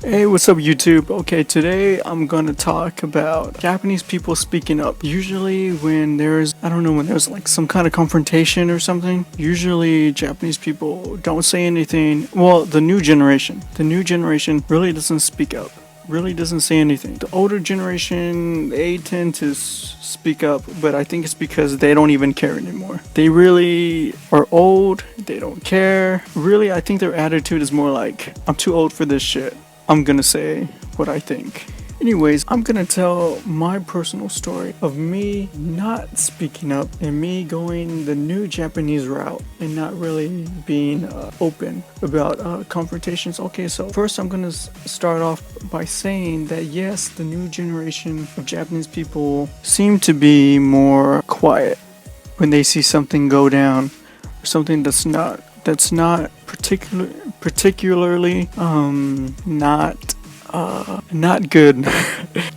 Hey, what's up, YouTube? Okay, today I'm gonna talk about Japanese people speaking up. Usually, when there's like some kind of confrontation or something, usually Japanese people don't say anything. Well, the new generation really doesn't speak up, really doesn't say anything. The older generation, they tend to speak up, but I think it's because they don't even care anymore. They really are old, they don't care. Really, I think their attitude is more like, I'm too old for this shit. I'm gonna say what I think. Anyways, I'm gonna tell my personal story of me not speaking up and me going the new Japanese route and not really being open about confrontations. Okay, so first I'm gonna start off by saying that yes, the new generation of Japanese people seem to be more quiet when they see something go down or something that's not particularly not good.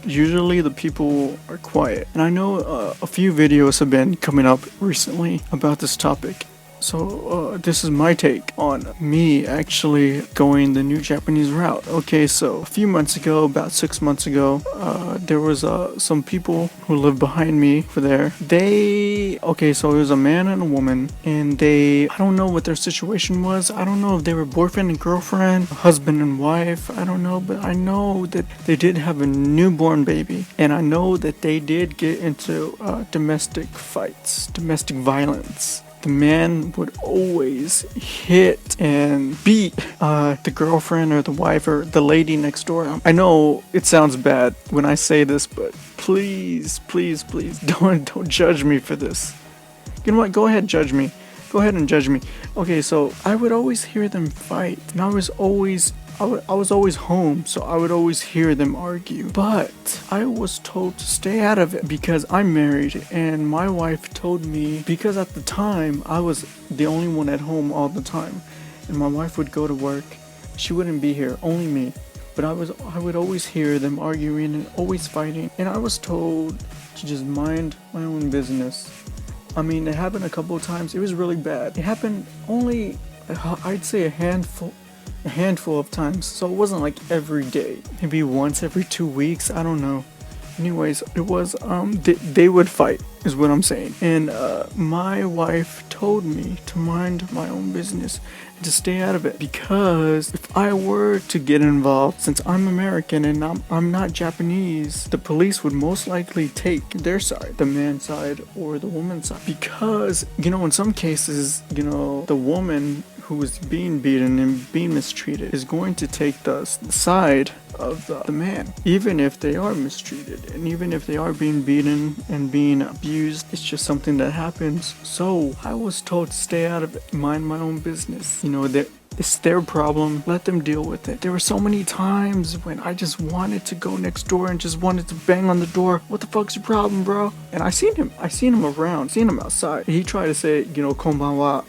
Usually the people are quiet, and I know a few videos have been coming up recently about this topic. So this is my take on me actually going the new Japanese route. Okay, so a few months ago, about 6 months ago, there was some people who lived behind me for there. So it was a man and a woman, and I don't know what their situation was. I don't know if they were boyfriend and girlfriend, husband and wife. I don't know, but I know that they did have a newborn baby, and I know that they did get into domestic fights, domestic violence. The man would always hit and beat the girlfriend or the wife or the lady next door. I know it sounds bad when I say this, but please don't judge me for this. You know what? Go ahead, judge me. Go ahead and judge me. Okay, so I would always hear them fight, and I was always home, so I would always hear them argue. But I was told to stay out of it because I'm married, and my wife told me, because at the time I was the only one at home all the time, and my wife would go to work. She wouldn't be here, only me. But I would always hear them arguing and always fighting, and I was told to just mind my own business. I mean, it happened a couple of times. It was really bad. It happened only, I'd say, a handful of times, so it wasn't like every day, maybe once every 2 weeks, I don't know. Anyways, it was they would fight is what I'm saying, and my wife told me to mind my own business and to stay out of it, because if I were to get involved, since I'm American and I'm not Japanese, the police would most likely take their side, the man's side or the woman's side, because in some cases, the woman who is being beaten and being mistreated is going to take the side of the man, even if they are mistreated and even if they are being beaten and being abused. It's just something that happens. So I was told to stay out of it, mind my own business. It's their problem, let them deal with it. There were so many times when I just wanted to go next door and just wanted to bang on the door. What the fuck's your problem, bro? And I seen him around, seen him outside. He tried to say, konbanwa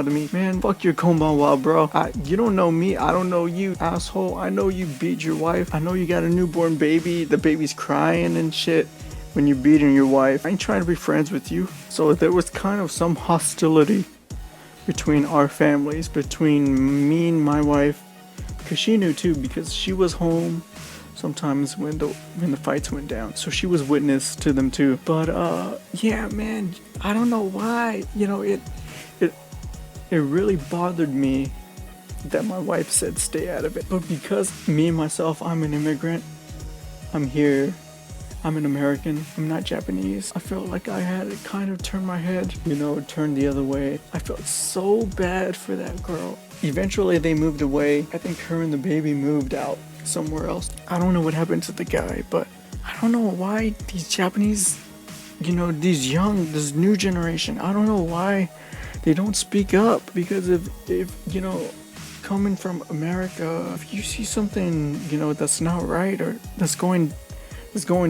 to me. Man, fuck your konbanwa, bro. You don't know me, I don't know you, asshole. I know you beat your wife. I know you got a newborn baby. The baby's crying and shit when you're beating your wife. I ain't trying to be friends with you. So there was kind of some hostility between our families, between me and my wife, because she knew too, because she was home sometimes when the fights went down, so she was witness to them too. But yeah, man, I don't know why, it really bothered me that my wife said stay out of it. But because me and myself, I'm an immigrant, I'm here, I'm an American, I'm not Japanese, I felt like I had to kind of turn my head, turn the other way. I felt so bad for that girl. Eventually they moved away. I think her and the baby moved out somewhere else. I don't know what happened to the guy, but I don't know why these Japanese, this new generation, I don't know why they don't speak up. Because if coming from America, if you see something, that's not right or that's going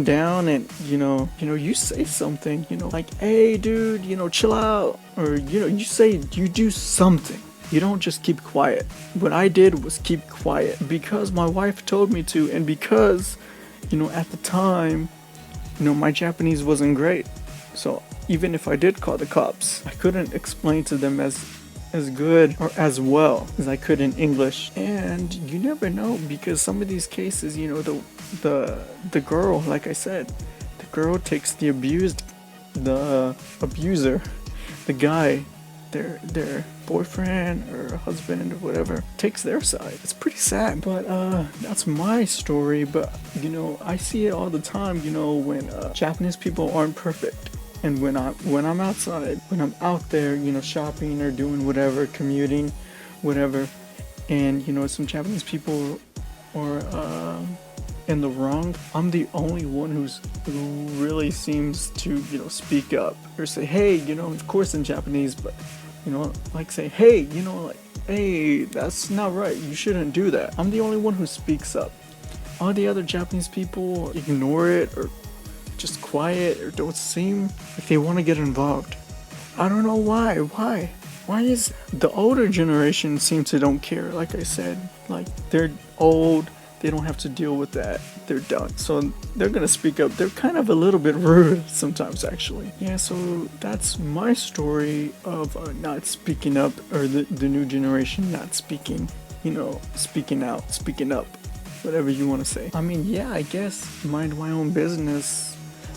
down, and you say something, like, hey dude, chill out, or you do something. You don't just keep quiet. What I did was keep quiet because my wife told me to, and because at the time my Japanese wasn't great. So even if I did call the cops, I couldn't explain to them as as good or as well as I could in English. And you never know, because some of these cases, you know, the girl, like I said, the girl takes the abuser, the guy, their boyfriend or husband or whatever, takes their side. It's pretty sad, but that's my story. But you know, I see it all the time, you know, when Japanese people aren't perfect. And when I'm outside, when I'm out there, you know, shopping or doing whatever, commuting, whatever, and you know, some Japanese people are in the wrong, I'm the only one who really seems to, you know, speak up or say, hey, you know, of course in Japanese, but you know, like say, hey, you know, like, hey, that's not right, you shouldn't do that. I'm the only one who speaks up. All the other Japanese people ignore it or just quiet or don't seem like they want to get involved. I don't know why. Why is the older generation seems to don't care? Like I said, like they're old, they don't have to deal with that. They're done. So they're gonna speak up. They're kind of a little bit rude sometimes, actually. Yeah, so that's my story of not speaking up, or the new generation not speaking, you know, speaking out, speaking up, whatever you want to say. I mean, yeah, I guess mind my own business.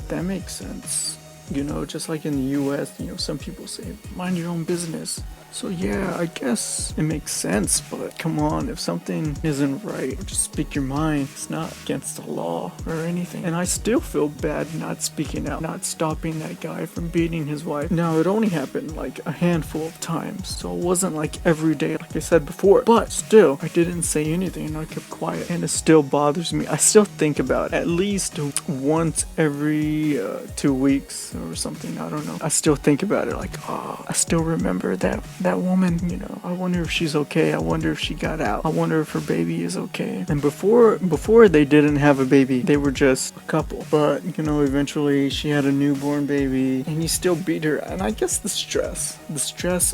That makes sense. You know, just like in the US, you know, some people say, mind your own business. So yeah, I guess it makes sense, but come on, if something isn't right, just speak your mind. It's not against the law or anything. And I still feel bad not speaking out, not stopping that guy from beating his wife. Now, it only happened like a handful of times, so it wasn't like every day, like I said before. But still, I didn't say anything and I kept quiet, and it still bothers me. I still think about it at least once every 2 weeks or something. I don't know. I still think about it, like, oh, I still remember that woman, you know, I wonder if she's okay. I wonder if she got out. I wonder if her baby is okay. And before they didn't have a baby, they were just a couple. But, you know, eventually she had a newborn baby and he still beat her. And I guess the stress,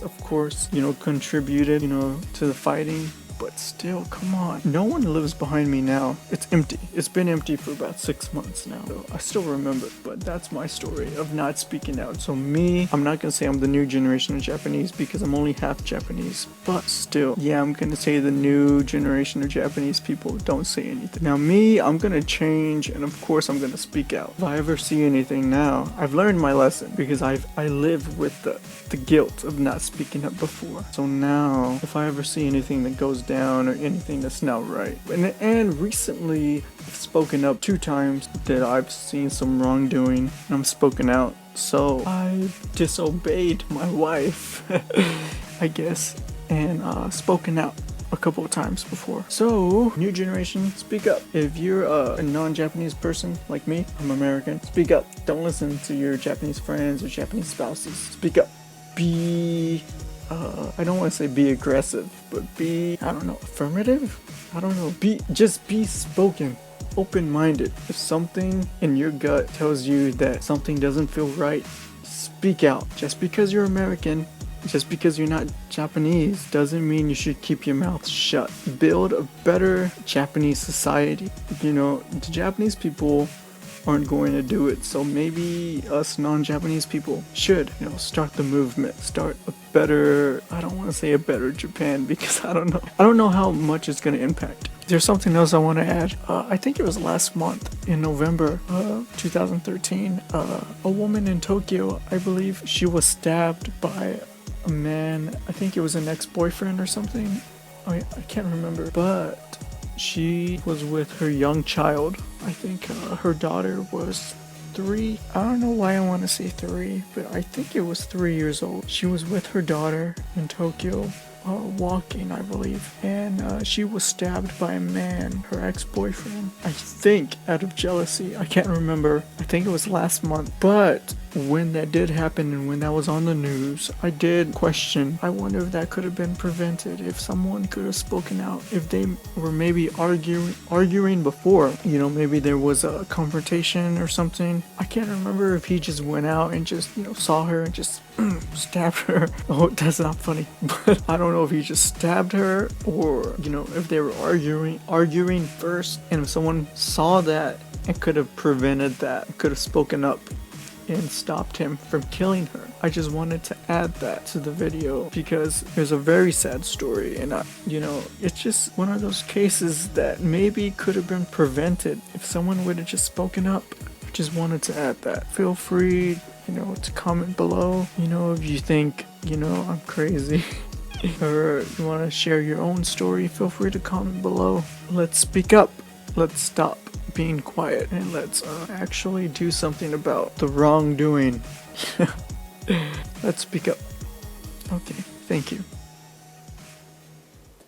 of course, you know, contributed, you know, to the fighting. But still, come on. No one lives behind me now. It's empty. It's been empty for about 6 months now. So I still remember, but that's my story of not speaking out. So me, I'm not gonna say I'm the new generation of Japanese because I'm only half Japanese. But still, yeah, I'm gonna say the new generation of Japanese people don't say anything. Now me, I'm gonna change, and of course I'm gonna speak out. If I ever see anything now, I've learned my lesson because I live with the guilt of not speaking up before. So now, if I ever see anything that goes down or anything that's not right, and recently I've spoken up 2 times that I've seen some wrongdoing, and I'm spoken out. So I disobeyed my wife, I guess, and spoken out a couple of times before. So, new generation, speak up. If you're a non-Japanese person like me, I'm American, speak up. Don't listen to your Japanese friends or Japanese spouses. Speak up. Be I don't want to say be aggressive, but be, I don't know, affirmative? I don't know. Just be spoken, open-minded. If something in your gut tells you that something doesn't feel right, speak out. Just because you're American, just because you're not Japanese, doesn't mean you should keep your mouth shut. Build a better Japanese society. You know, the Japanese people aren't going to do it, so maybe us non-Japanese people should, you know, start the movement, start a better, I don't want to say a better Japan because I don't know how much it's going to impact. There's something else I want to add. I think it was last month in November 2013, a woman in Tokyo, I believe, she was stabbed by a man. I think it was an ex-boyfriend or something. I can't remember, but she was with her young child. I think her daughter was 3. I don't know why I want to say 3, but I think it was 3 years old. She was with her daughter in Tokyo, walking, I believe, and she was stabbed by a man, her ex-boyfriend. I think out of jealousy. I can't remember. I think it was last month. But when that did happen and when that was on the news, I did question. I wonder if that could have been prevented, if someone could have spoken out, if they were maybe arguing before. You know, maybe there was a confrontation or something. I can't remember if he just went out and just, you know, saw her and just stabbed her. Oh, that's not funny. But I don't know if he just stabbed her, or, you know, if they were arguing first, and if someone saw that and could have prevented that, could have spoken up and stopped him from killing her. I just wanted to add that to the video because there's a very sad story, and it's just one of those cases that maybe could have been prevented if someone would have just spoken up. I just wanted to add that. Feel free, to comment below, if you think, I'm crazy. Or you want to share your own story, feel free to comment below. Let's speak up. Let's stop being quiet and let's actually do something about the wrongdoing. Let's speak up. Okay, thank you.